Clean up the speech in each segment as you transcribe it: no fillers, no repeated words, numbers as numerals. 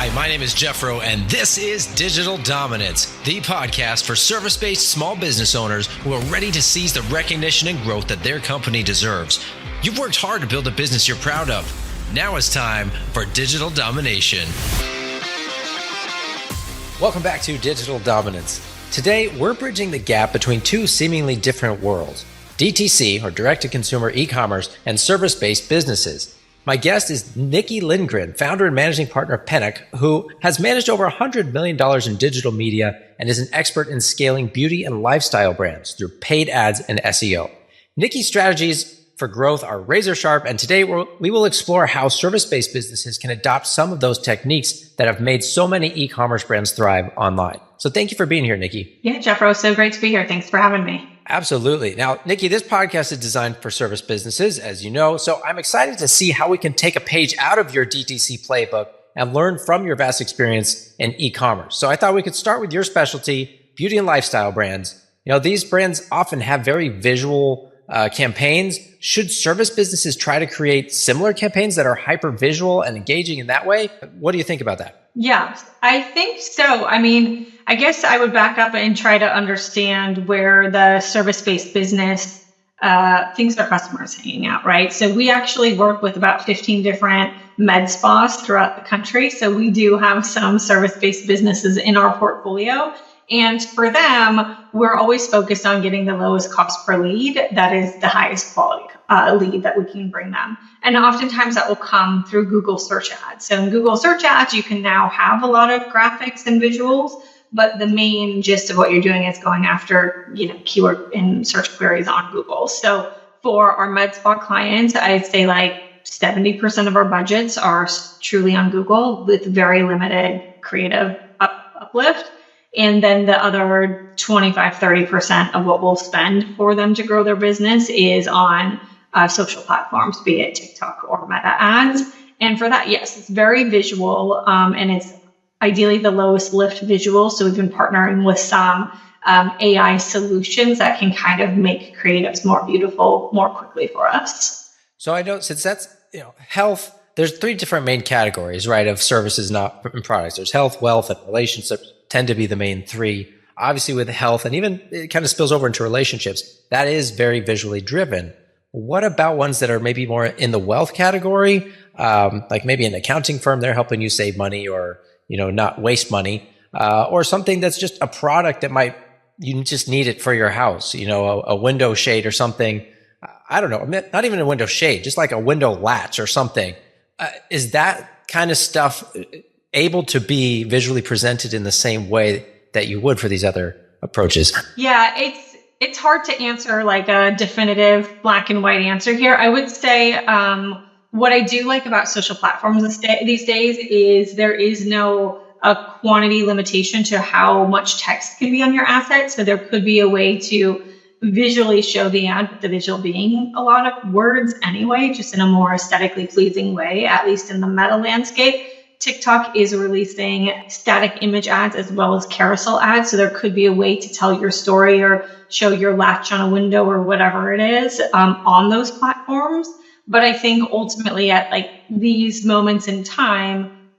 Hi, my name is Jeffro, and this is Digital Dominance, the podcast for service-based small business owners who are ready to seize the recognition and growth that their company deserves. You've worked hard to build a business you're proud of. Now it's time for Digital Domination. Welcome back to Digital Dominance. Today, we're bridging the gap between two seemingly different worlds: DTC, or direct-to-consumer e-commerce, and service-based businesses. My guest is Nikki Lindgren, founder and managing partner of Pennock, who has managed over $100 million in digital media and is an expert in scaling beauty and lifestyle brands through paid ads and SEO. Nikki's strategies for growth are razor sharp, and today we will explore how service-based businesses can adopt some of those techniques that have made so many e-commerce brands thrive online. So thank you for being here, Nikki. Yeah, Jeffro, so great to be here. Thanks for having me. Absolutely. Now, Nikki, this podcast is designed for service businesses, as you know, so I'm excited to see how we can take a page out of your DTC playbook and learn from your vast experience in e-commerce. So I thought we could start with your specialty, beauty and lifestyle brands. You know, these brands often have very visual campaigns. Should service businesses try to create similar campaigns that are hyper visual and engaging in that way? What do you think about that? Yeah, I think so. I mean, I guess I would back up and try to understand where the service-based business thinks their customers hanging out, right? So we actually work with about 15 different med spas throughout the country. So we do have some service-based businesses in our portfolio. And for them, we're always focused on getting the lowest cost per lead. That is the highest quality lead that we can bring them. And oftentimes that will come through Google search ads. So in Google search ads, you can now have a lot of graphics and visuals, but the main gist of what you're doing is going after, keyword and search queries on Google. So for our med spa clients, I'd say like 70% of our budgets are truly on Google with very limited creative uplift. And then the other 25-30% of what we'll spend for them to grow their business is on social platforms, be it TikTok or Meta ads. And for that, yes, it's very visual, and it's ideally the lowest lift visual. So we've been partnering with some AI solutions that can kind of make creatives more beautiful more quickly for us. So I know, since that's health, there's three different main categories, right, of services, not products. There's health, wealth, and relationships tend to be the main three. Obviously with health, and even it kind of spills over into relationships, that is very visually driven. What about ones that are maybe more in the wealth category? Like maybe an accounting firm, they're helping you save money or, not waste money, or something that's just a product that you just need it for your house, a window shade or something. I don't know, not even a window shade, just like a window latch or something. Is that kind of stuff able to be visually presented in the same way that you would for these other approaches? Yeah, it's hard to answer like a definitive black and white answer here. I would say what I do like about social platforms these days is there is no quantity limitation to how much text can be on your asset. So there could be a way to visually show the ad, but the visual being a lot of words anyway, just in a more aesthetically pleasing way, at least in the meta landscape. TikTok is releasing static image ads as well as carousel ads. So there could be a way to tell your story or show your latch on a window or whatever it is on those platforms. But I think ultimately at like these moments in time,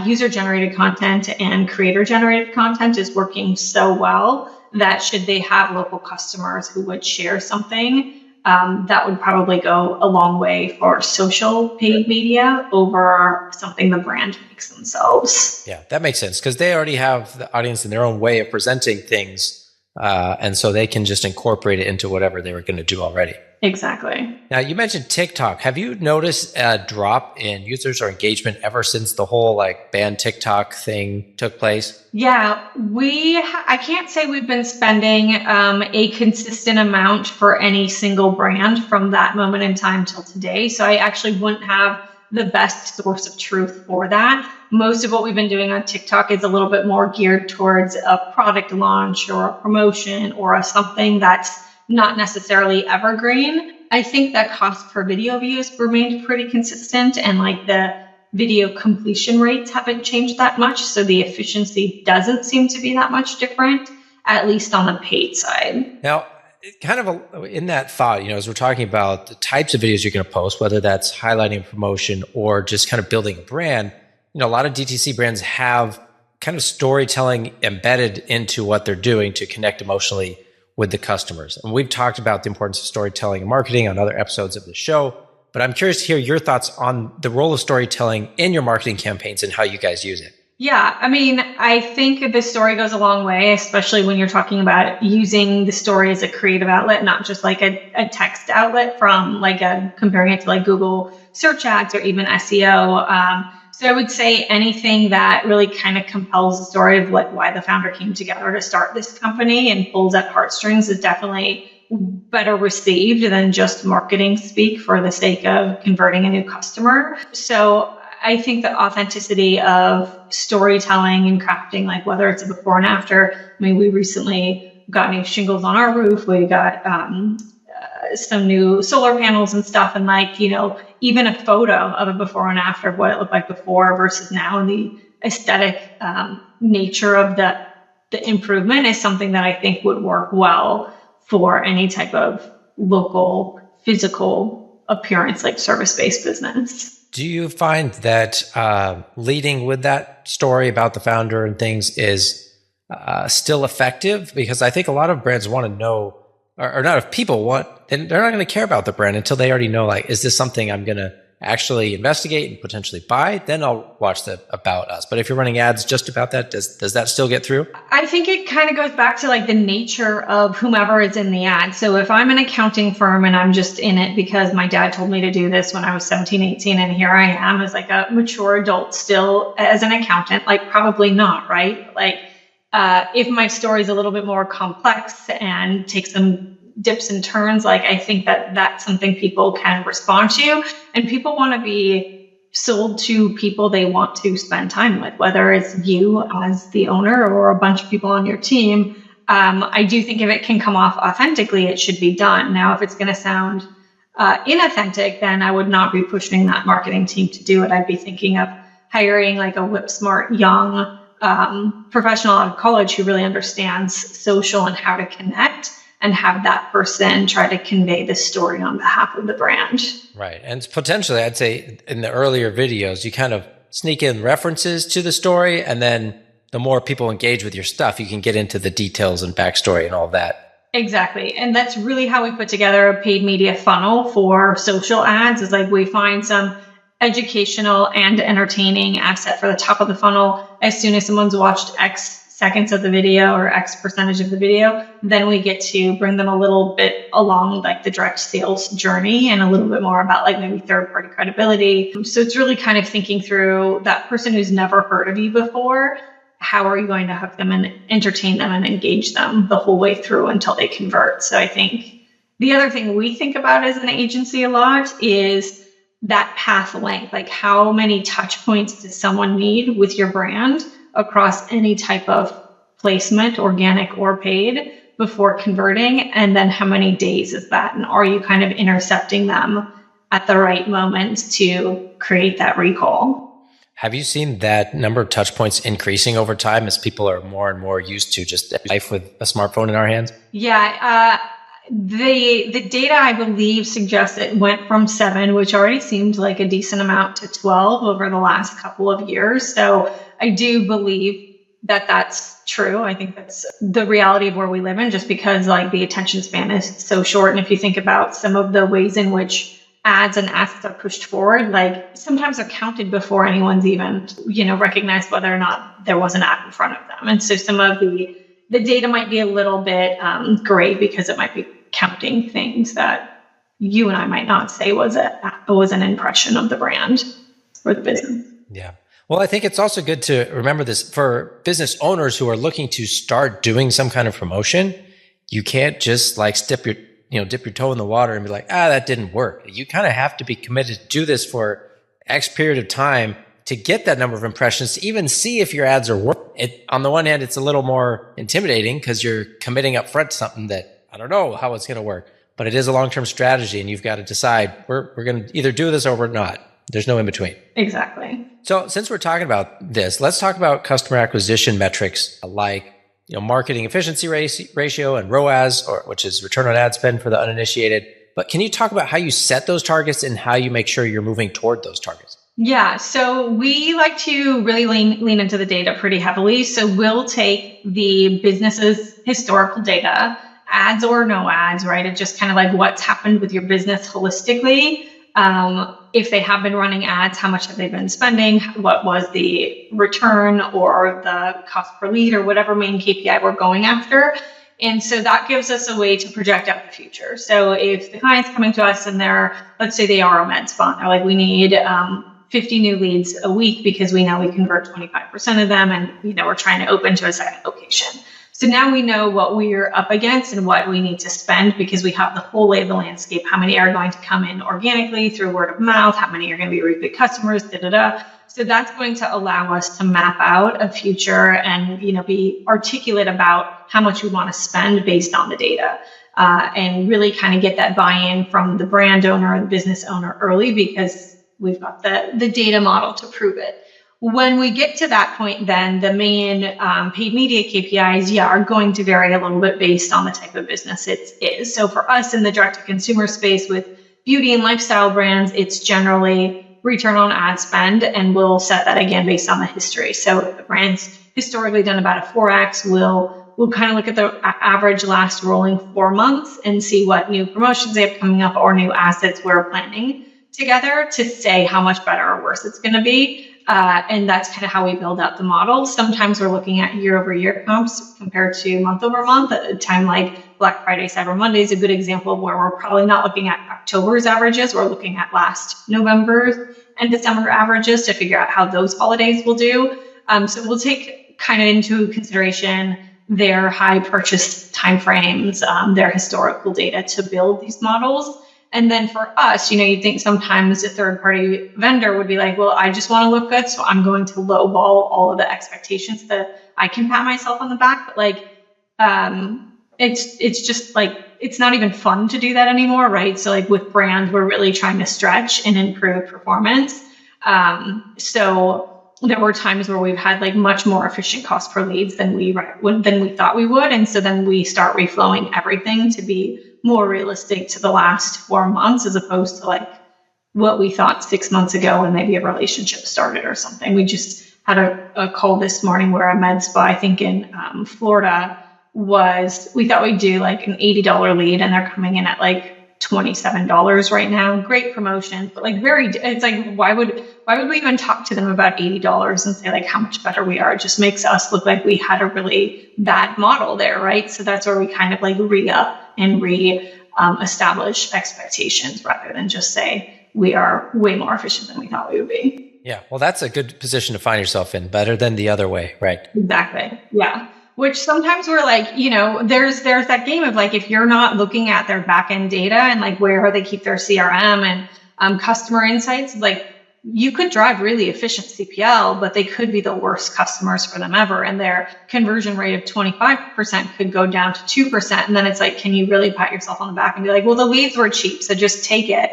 user-generated content and creator-generated content is working so well that should they have local customers who would share something, that would probably go a long way for social paid media over something the brand makes themselves. Yeah, that makes sense because they already have the audience in their own way of presenting things. And so they can just incorporate it into whatever they were going to do already. Exactly. Now, you mentioned TikTok. Have you noticed a drop in users or engagement ever since the whole ban TikTok thing took place? Yeah, I can't say we've been spending a consistent amount for any single brand from that moment in time till today. So I actually wouldn't have the best source of truth for that. Most of what we've been doing on TikTok is a little bit more geared towards a product launch or a promotion or something that's not necessarily evergreen. I think that cost per video views remained pretty consistent, and the video completion rates haven't changed that much. So the efficiency doesn't seem to be that much different, at least on the paid side. Now, kind of in that thought, as we're talking about the types of videos you're going to post, whether that's highlighting a promotion or just kind of building a brand, a lot of DTC brands have kind of storytelling embedded into what they're doing to connect emotionally with the customers. And we've talked about the importance of storytelling and marketing on other episodes of the show, but I'm curious to hear your thoughts on the role of storytelling in your marketing campaigns and how you guys use it. Yeah, I mean, I think the story goes a long way, especially when you're talking about using the story as a creative outlet, not just like a text outlet from like comparing it to like Google search ads or even SEO. So I would say anything that really kind of compels the story of like why the founder came together to start this company and pulls at heartstrings is definitely better received than just marketing speak for the sake of converting a new customer. So I think the authenticity of storytelling and crafting, like whether it's a before and after. I mean, we recently got new shingles on our roof. We got some new solar panels and stuff. And like, even a photo of a before and after of what it looked like before versus now, and the aesthetic nature of the improvement is something that I think would work well for any type of local physical appearance, like service-based business. Do you find that leading with that story about the founder and things is still effective? Because I think a lot of brands want to know, or not if people want, then they're not going to care about the brand until they already know, like, is this something I'm going to actually investigate and potentially buy? Then I'll watch the about us. But if you're running ads just about that, does that still get through? I think it kind of goes back to like the nature of whomever is in the ad. So if I'm an accounting firm and I'm just in it because my dad told me to do this when I was 17, 18, and here I am as like a mature adult still as an accountant, like probably not, right? Like if my story is a little bit more complex and takes some dips and turns, like I think that that's something people can respond to, and people want to be sold to people they want to spend time with, whether it's you as the owner or a bunch of people on your team. I do think if it can come off authentically, it should be done. Now, if it's going to sound inauthentic, then I would not be pushing that marketing team to do it. I'd be thinking of hiring like a whip smart young professional out of college who really understands social and how to connect, and have that person try to convey the story on behalf of the brand. Right. And potentially, I'd say in the earlier videos, you kind of sneak in references to the story, and then the more people engage with your stuff, you can get into the details and backstory and all that. Exactly. And that's really how we put together a paid media funnel for social ads, is like we find some educational and entertaining asset for the top of the funnel. As soon as someone's watched X seconds of the video or X percentage of the video, then we get to bring them a little bit along like the direct sales journey and a little bit more about like maybe third party credibility. So it's really kind of thinking through that person who's never heard of you before. How are you going to hook them and entertain them and engage them the whole way through until they convert? So I think the other thing we think about as an agency a lot is that path length, like how many touch points does someone need with your brand across any type of placement, organic or paid, before converting? And then how many days is that? And are you kind of intercepting them at the right moment to create that recall? Have you seen that number of touch points increasing over time as people are more and more used to just life with a smartphone in our hands? Yeah. The data, I believe, suggests it went from 7, which already seemed like a decent amount, to 12 over the last couple of years. So I do believe that that's true. I think that's the reality of where we live in, just because like the attention span is so short. And if you think about some of the ways in which ads and assets are pushed forward, like sometimes they're counted before anyone's even, recognized whether or not there was an ad in front of them. And so some of the data might be a little bit gray because it might be counting things that you and I might not say was an impression of the brand or the business. Yeah. Well, I think it's also good to remember this for business owners who are looking to start doing some kind of promotion. You can't just like dip your toe in the water and be like, that didn't work. You kind of have to be committed to do this for X period of time to get that number of impressions, to even see if your ads are working. On the one hand, it's a little more intimidating because you're committing up front to something that I don't know how it's going to work, but it is a long-term strategy, and you've got to decide we're going to either do this or we're not. There's no in between. Exactly. So since we're talking about this, let's talk about customer acquisition metrics like marketing efficiency ratio and ROAS, which is return on ad spend for the uninitiated. But can you talk about how you set those targets and how you make sure you're moving toward those targets? Yeah, so we like to really lean into the data pretty heavily. So we'll take the business's historical data, ads or no ads, right? It's just kind of like what's happened with your business holistically. If they have been running ads, how much have they been spending? What was the return or the cost per lead or whatever main KPI we're going after? And so that gives us a way to project out the future. So if the client's coming to us and let's say they are a med spa, they're like, we need 50 new leads a week because we know we convert 25% of them, and we're trying to open to a second location. So now we know what we're up against and what we need to spend because we have the whole lay of the landscape. How many are going to come in organically through word of mouth? How many are going to be repeat customers? So that's going to allow us to map out a future and be articulate about how much we want to spend based on the data. And really kind of get that buy-in from the brand owner or the business owner early because we've got the data model to prove it. When we get to that point, then the main paid media KPIs, are going to vary a little bit based on the type of business it is. So for us in the direct-to-consumer space with beauty and lifestyle brands, it's generally return on ad spend, and we'll set that again based on the history. So if the brand's historically done about a 4x, we'll kind of look at the average last rolling 4 months and see what new promotions they have coming up or new assets we're planning together to say how much better or worse it's going to be. And that's kind of how we build out the model. Sometimes we're looking at year-over-year comps compared to month-over-month. At a time like Black Friday, Cyber Monday is a good example of where we're probably not looking at October's averages. We're looking at last November's and December averages to figure out how those holidays will do. So we'll take kind of into consideration their high purchase timeframes, their historical data to build these models. And then for us, you'd think sometimes a third-party vendor would be like, well, I just want to look good, so I'm going to lowball all of the expectations that I can pat myself on the back. But it's just like, it's not even fun to do that anymore, right? So like with brands, we're really trying to stretch and improve performance. So there were times where we've had like much more efficient cost per leads than we thought we would. And so then we start reflowing everything to be more realistic to the last 4 months as opposed to like what we thought 6 months ago when maybe a relationship started or something. We just had a call this morning where a med spa, I think in Florida, we thought we'd do like an $80 lead and they're coming in at like $27 right now. Great promotion, but like it's like, why would we even talk to them about $80 and say like how much better we are? It just makes us look like we had a really bad model there, right? So that's where we kind of like re-up and establish expectations rather than just say we are way more efficient than we thought we would be. Yeah, well, that's a good position to find yourself in, better than the other way, right? Exactly. Yeah. Which sometimes we're like, there's that game of like, if you're not looking at their back end data and like where they keep their CRM and customer insights, like you could drive really efficient CPL, but they could be the worst customers for them ever. And their conversion rate of 25% could go down to 2%. And then it's like, can you really pat yourself on the back and be like, well, the leads were cheap, so just take it.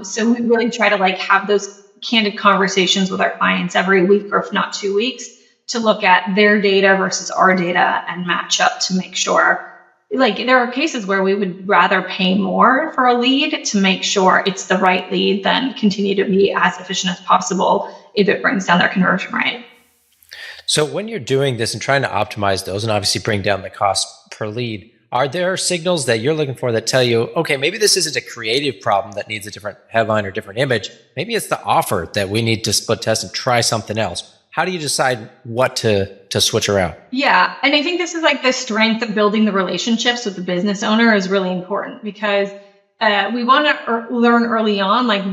So we really try to like have those candid conversations with our clients every week, or if not 2 weeks, to look at their data versus our data and match up to make sure. Like there are cases where we would rather pay more for a lead to make sure it's the right lead than continue to be as efficient as possible if it brings down their conversion rate. So when you're doing this and trying to optimize those and obviously bring down the cost per lead, are there signals that you're looking for that tell you, okay, maybe this isn't a creative problem that needs a different headline or different image. Maybe it's the offer that we need to split test and try something else. How do you decide what to switch around? Yeah. And I think this is like the strength of building the relationships with the business owner is really important because we want to learn early on, like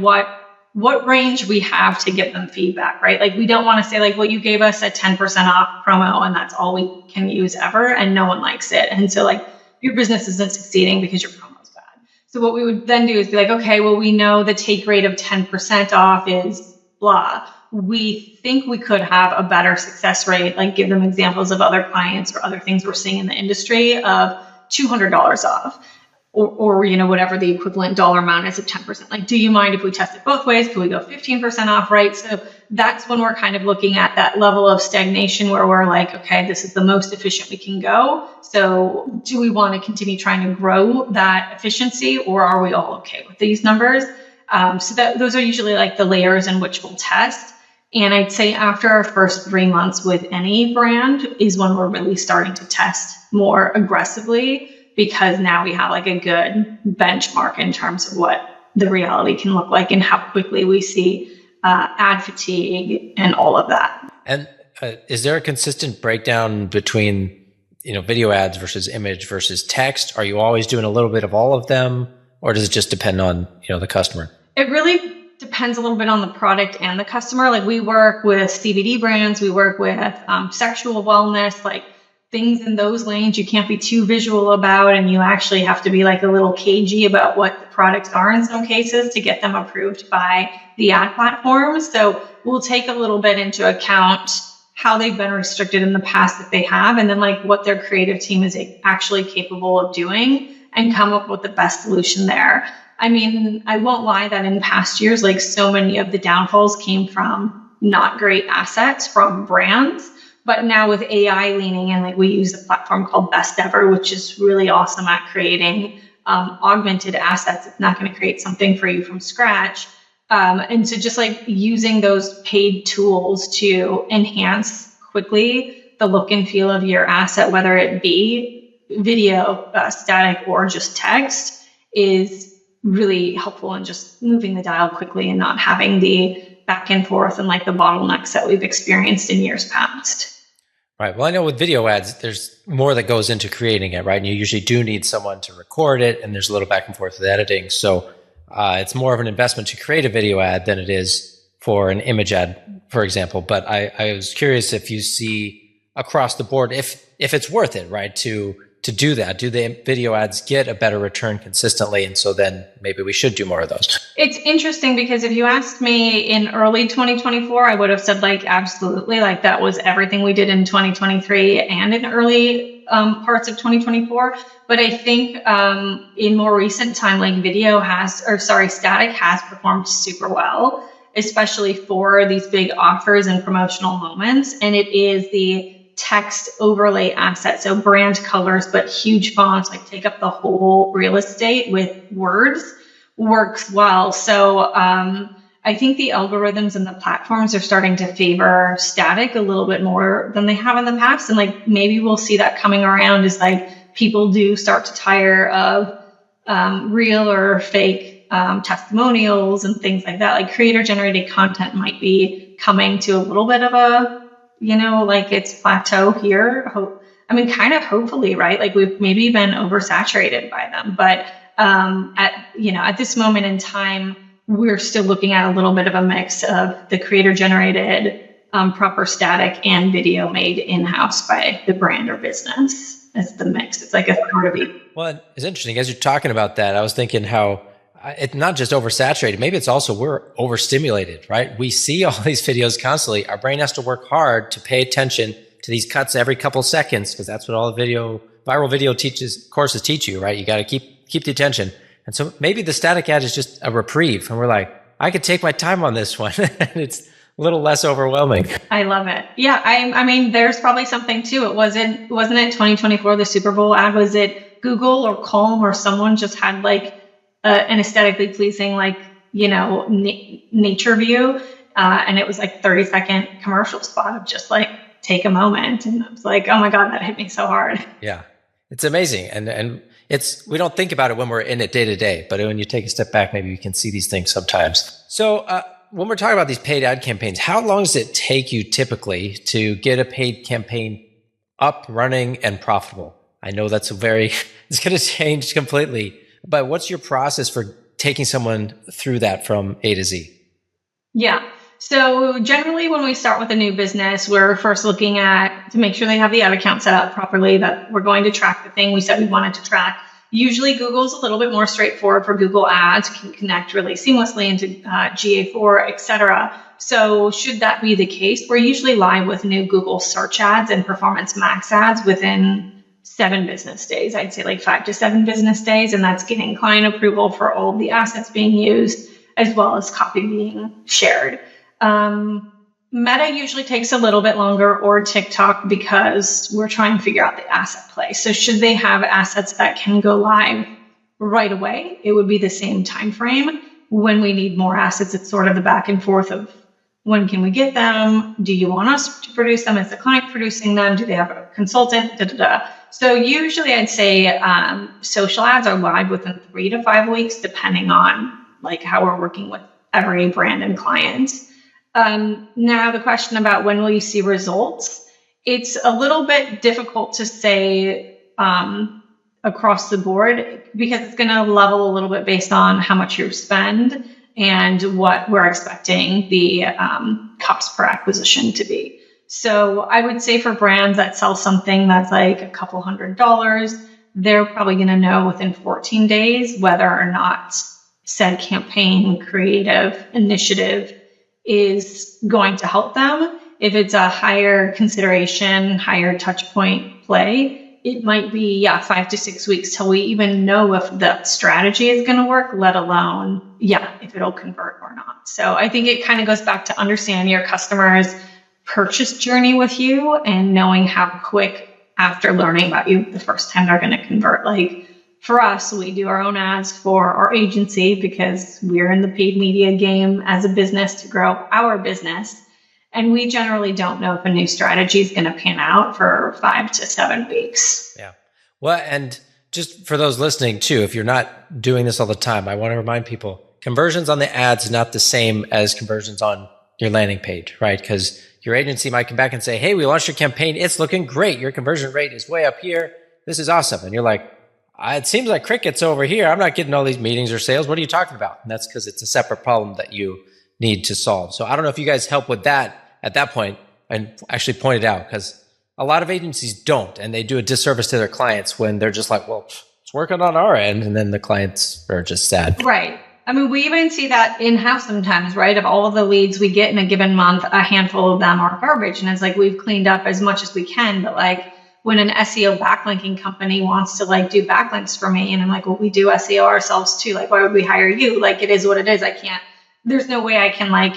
what range we have to give them feedback, right? Like we don't want to say like, well, you gave us a 10% off promo and that's all we can use ever. And no one likes it. And so like your business isn't succeeding because your promo is bad. So what we would then do is be like, okay, well, we know the take rate of 10% off is blah. We think we could have a better success rate, like give them examples of other clients or other things we're seeing in the industry of $200 off or whatever the equivalent dollar amount is of 10%. Like, do you mind if we test it both ways? Can we go 15% off, right? So that's when we're kind of looking at that level of stagnation where we're like, okay, this is the most efficient we can go. So do we want to continue trying to grow that efficiency or are we all okay with these numbers? Those are usually like the layers in which we'll test. And I'd say after our first 3 months with any brand is when we're really starting to test more aggressively, because now we have like a good benchmark in terms of what the reality can look like and how quickly we see ad fatigue and all of that. And is there a consistent breakdown between, video ads versus image versus text? Are you always doing a little bit of all of them, or does it just depend on, the customer? It really depends a little bit on the product and the customer. Like we work with CBD brands, we work with sexual wellness, like things in those lanes you can't be too visual about, and you actually have to be like a little cagey about what the products are in some cases to get them approved by the ad platforms. So we'll take a little bit into account how they've been restricted in the past if they have, and then like what their creative team is actually capable of doing, and come up with the best solution there. I mean, I won't lie that in past years, like so many of the downfalls came from not great assets from brands. But now with AI leaning in, like we use a platform called Best Ever, which is really awesome at creating augmented assets. It's not going to create something for you from scratch. And so just like using those paid tools to enhance quickly the look and feel of your asset, whether it be video, static, or just text, is really helpful in just moving the dial quickly and not having the back and forth and like the bottlenecks that we've experienced in years past. Right. Well, I know with video ads, there's more that goes into creating it, right? And you usually do need someone to record it, and there's a little back and forth with editing. So it's more of an investment to create a video ad than it is for an image ad, for example. But I was curious if you see across the board, if it's worth it, right, to do that. Do the video ads get a better return consistently? And so then maybe we should do more of those. It's interesting because if you asked me in early 2024, I would have said like, absolutely, like that was everything we did in 2023 and in early parts of 2024. But I think in more recent time, like static has performed super well, especially for these big offers and promotional moments. And it is the text overlay asset. So brand colors, but huge fonts, like take up the whole real estate with words, works well. So I think the algorithms and the platforms are starting to favor static a little bit more than they have in the past. And like maybe we'll see that coming around as like people do start to tire of real or fake testimonials and things like that. Like creator generated content might be coming to a little bit of a like it's plateau here. Hopefully, right? Like we've maybe been oversaturated by them, but at this moment in time, we're still looking at a little bit of a mix of the creator generated, proper static and video made in-house by the brand or business as the mix. It's like a third of each. Well, it's interesting as you're talking about that. I was thinking how it's not just oversaturated. Maybe it's also we're overstimulated, right? We see all these videos constantly. Our brain has to work hard to pay attention to these cuts every couple seconds, because that's what all the viral video courses teach you, right? You got to keep the attention. And so maybe the static ad is just a reprieve, and we're like, I could take my time on this one, and it's a little less overwhelming. I love it. Yeah, I mean, there's probably something to it. Wasn't it 2024 the Super Bowl ad? Was it Google or Calm or someone just had like an aesthetically pleasing, nature view. And it was like 30-second commercial spot of just like, take a moment. And I was like, oh my God, that hit me so hard. Yeah, it's amazing. And we don't think about it when we're in it day to day, but when you take a step back, maybe you can see these things sometimes. So when we're talking about these paid ad campaigns, how long does it take you typically to get a paid campaign up, running, and profitable? I know it's going to change completely. But what's your process for taking someone through that from A to Z? Yeah. So generally when we start with a new business, we're first looking at to make sure they have the ad account set up properly, that we're going to track the thing we said we wanted to track. Usually Google's a little bit more straightforward for Google Ads, can connect really seamlessly into GA4, et cetera. So should that be the case, we're usually live with new Google search ads and Performance Max ads within 7 business days. I'd say like 5 to 7 business days. And that's getting client approval for all of the assets being used, as well as copy being shared. Meta usually takes a little bit longer, or TikTok, because we're trying to figure out the asset play. So should they have assets that can go live right away, it would be the same time frame. When we need more assets, it's sort of the back and forth of when can we get them? Do you want us to produce them? Is the client producing them? Do they have a consultant? Da, da, da. So usually I'd say social ads are live within 3 to 5 weeks, depending on like how we're working with every brand and client. Now the question about when will you see results? It's a little bit difficult to say across the board because it's going to level a little bit based on how much you spend and what we're expecting the cost per acquisition to be. So I would say for brands that sell something that's like a couple $100s, they're probably going to know within 14 days whether or not said campaign, creative initiative is going to help them. If it's a higher consideration, higher touch point play, it might be 5 to 6 weeks till we even know if the strategy is going to work, let alone, if it'll convert or not. So I think it kind of goes back to understanding your customer's purchase journey with you and knowing how quick after learning about you the first time they're going to convert. Like for us, we do our own ads for our agency because we're in the paid media game as a business to grow our business. And we generally don't know if a new strategy is going to pan out for 5 to 7 weeks. Yeah. Well, and just for those listening too, if you're not doing this all the time, I want to remind people, conversions on the ads is not the same as conversions on your landing page, right? Because your agency might come back and say, hey, we launched your campaign. It's looking great. Your conversion rate is way up here. This is awesome. And you're like, it seems like crickets over here. I'm not getting all these meetings or sales. What are you talking about? And that's because it's a separate problem that you need to solve. So I don't know if you guys help with that at that point and actually point it out, because a lot of agencies don't, and they do a disservice to their clients when they're just like, well, it's working on our end. And then the clients are just sad. Right. I mean, we even see that in-house sometimes, right? Of all of the leads we get in a given month, a handful of them are garbage. And it's like, we've cleaned up as much as we can. But like when an SEO backlinking company wants to like do backlinks for me, and I'm like, well, we do SEO ourselves too. Like, why would we hire you? Like, it is what it is. There's no way I can like,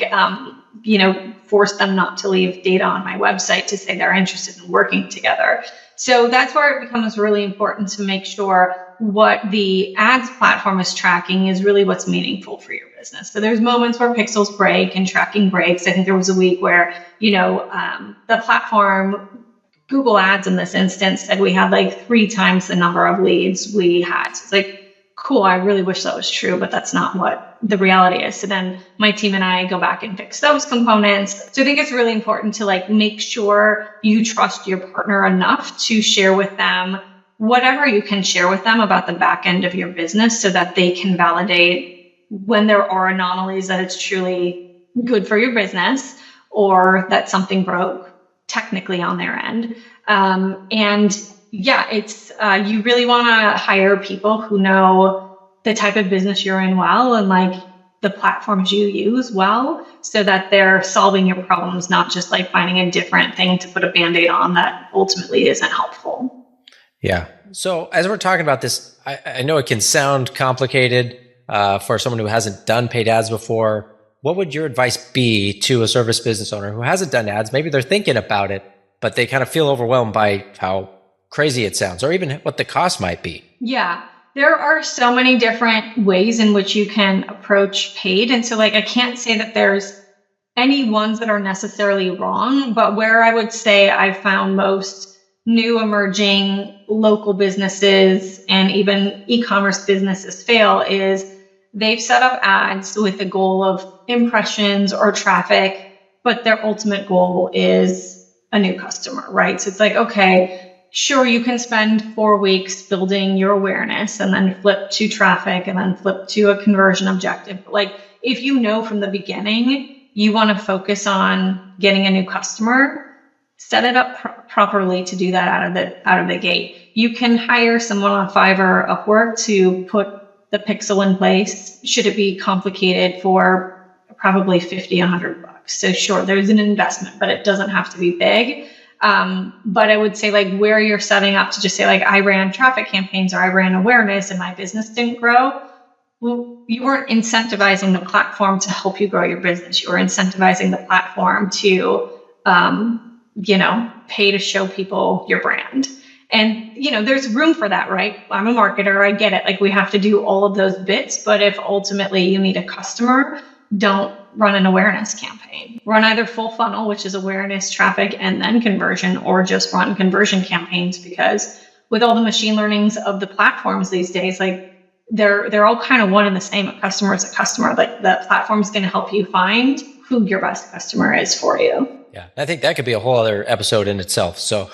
force them not to leave data on my website to say they're interested in working together. So that's where it becomes really important to make sure what the ads platform is tracking is really what's meaningful for your business. So there's moments where pixels break and tracking breaks. I think there was a week where, the platform, Google Ads in this instance, said we had like 3 times the number of leads we had. So it's like, cool, I really wish that was true, but that's not what the reality is. So then my team and I go back and fix those components. So I think it's really important to like make sure you trust your partner enough to share with them whatever you can share with them about the back end of your business so that they can validate when there are anomalies that it's truly good for your business or that something broke technically on their end. It's you really want to hire people who know the type of business you're in well and like the platforms you use well so that they're solving your problems, not just like finding a different thing to put a Band-Aid on that ultimately isn't helpful. Yeah. So as we're talking about this, I know it can sound complicated for someone who hasn't done paid ads before. What would your advice be to a service business owner who hasn't done ads? Maybe they're thinking about it, but they kind of feel overwhelmed by how crazy it sounds or even what the cost might be. Yeah. There are so many different ways in which you can approach paid. And so like, I can't say that there's any ones that are necessarily wrong, but where I would say I found most new emerging local businesses and even e-commerce businesses fail is they've set up ads with the goal of impressions or traffic, but their ultimate goal is a new customer, right? So it's like, okay, sure, you can spend 4 weeks building your awareness and then flip to traffic and then flip to a conversion objective. But like, if you know from the beginning, you want to focus on getting a new customer, set it up properly to do that out of the gate. You can hire someone on Fiverr, Upwork to put the pixel in place. Should it be complicated for probably $50, $100? So sure, there's an investment, but it doesn't have to be big. But I would say like where you're setting up to just say like, I ran traffic campaigns or I ran awareness and my business didn't grow. Well, you weren't incentivizing the platform to help you grow your business. You were incentivizing the platform to, pay to show people your brand. And, there's room for that, right? I'm a marketer. I get it. Like, we have to do all of those bits. But if ultimately you need a customer, don't run an awareness campaign. Run either full funnel, which is awareness, traffic, and then conversion, or just run conversion campaigns, because with all the machine learnings of the platforms these days, like they're all kind of one and the same. A customer is a customer. Like, the platform's going to help you find who your best customer is for you. Yeah, I think that could be a whole other episode in itself. So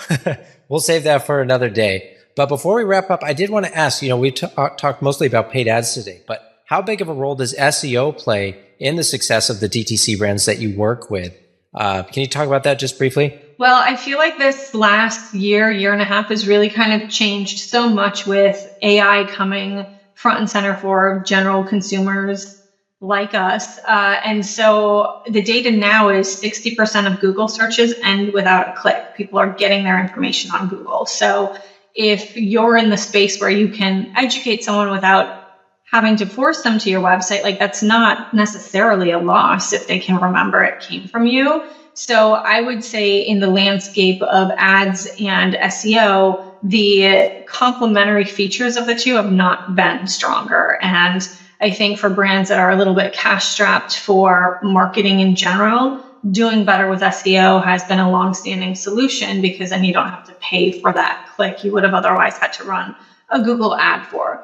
we'll save that for another day. But before we wrap up, I did want to ask, we talked mostly about paid ads today, but how big of a role does SEO play in the success of the DTC brands that you work with? Can you talk about that just briefly? Well, I feel like this last year and a half has really kind of changed so much with AI coming front and center for general consumers like us. And so the data now is 60% of Google searches end without a click. People are getting their information on Google. So if you're in the space where you can educate someone without having to force them to your website, like, that's not necessarily a loss if they can remember it came from you. So I would say in the landscape of ads and SEO, the complementary features of the two have not been stronger. And I think for brands that are a little bit cash strapped for marketing in general, doing better with SEO has been a long-standing solution, because then you don't have to pay for that click you would have otherwise had to run a Google ad for.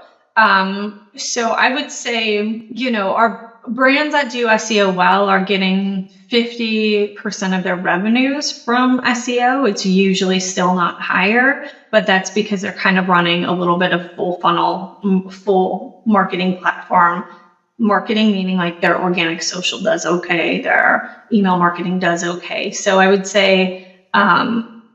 So I would say, our brands that do SEO well are getting 50% of their revenues from SEO. It's usually still not higher, but that's because they're kind of running a little bit of full funnel, full marketing platform marketing, meaning like their organic social does okay, their email marketing does okay. So I would say,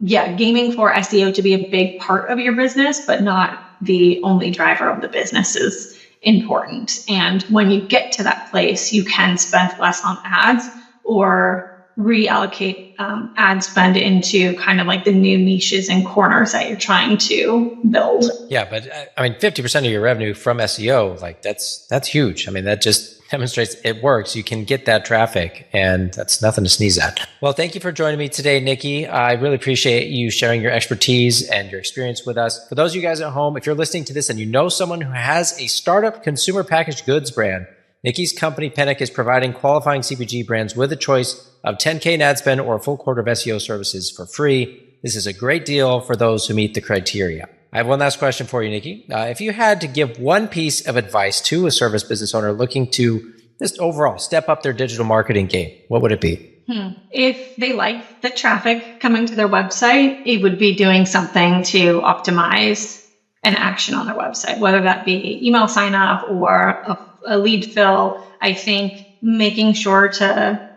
gaming for SEO to be a big part of your business, but not the only driver of the business is important. And when you get to that place, you can spend less on ads or reallocate ad spend into kind of like the new niches and corners that you're trying to build. Yeah, but 50% of your revenue from SEO, like that's huge. That just demonstrates it works. You can get that traffic, and that's nothing to sneeze at. Well, thank you for joining me today, Nikki. I really appreciate you sharing your expertise and your experience with us. For those of you guys at home, if you're listening to this and you know someone who has a startup consumer packaged goods brand, Nikki's company, Panic, is providing qualifying CPG brands with a choice of 10K in ad spend or a full quarter of SEO services for free. This is a great deal for those who meet the criteria. I have one last question for you, Nikki. If you had to give one piece of advice to a service business owner looking to just overall step up their digital marketing game, what would it be? If they like the traffic coming to their website, it would be doing something to optimize an action on their website, whether that be email sign up or a lead fill. I think making sure to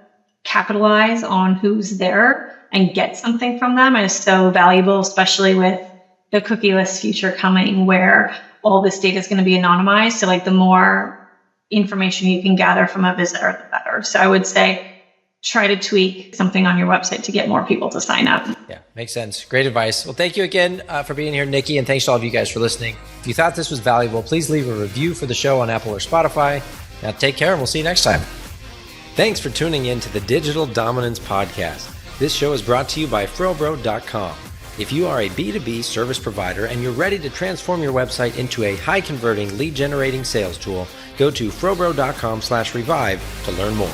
capitalize on who's there and get something from them is so valuable, especially with the cookieless future coming, where all this data is going to be anonymized. So like the more information you can gather from a visitor, the better. So I would say try to tweak something on your website to get more people to sign up. Yeah, makes sense. Great advice. Well, thank you again for being here, Nikki, and thanks to all of you guys for listening. If you thought this was valuable, please leave a review for the show on Apple or Spotify. Now take care, and we'll see you next time. Thanks for tuning in to the Digital Dominance Podcast. This show is brought to you by FroBro.com. If you are a B2B service provider and you're ready to transform your website into a high-converting, lead-generating sales tool, go to FroBro.com/revive to learn more.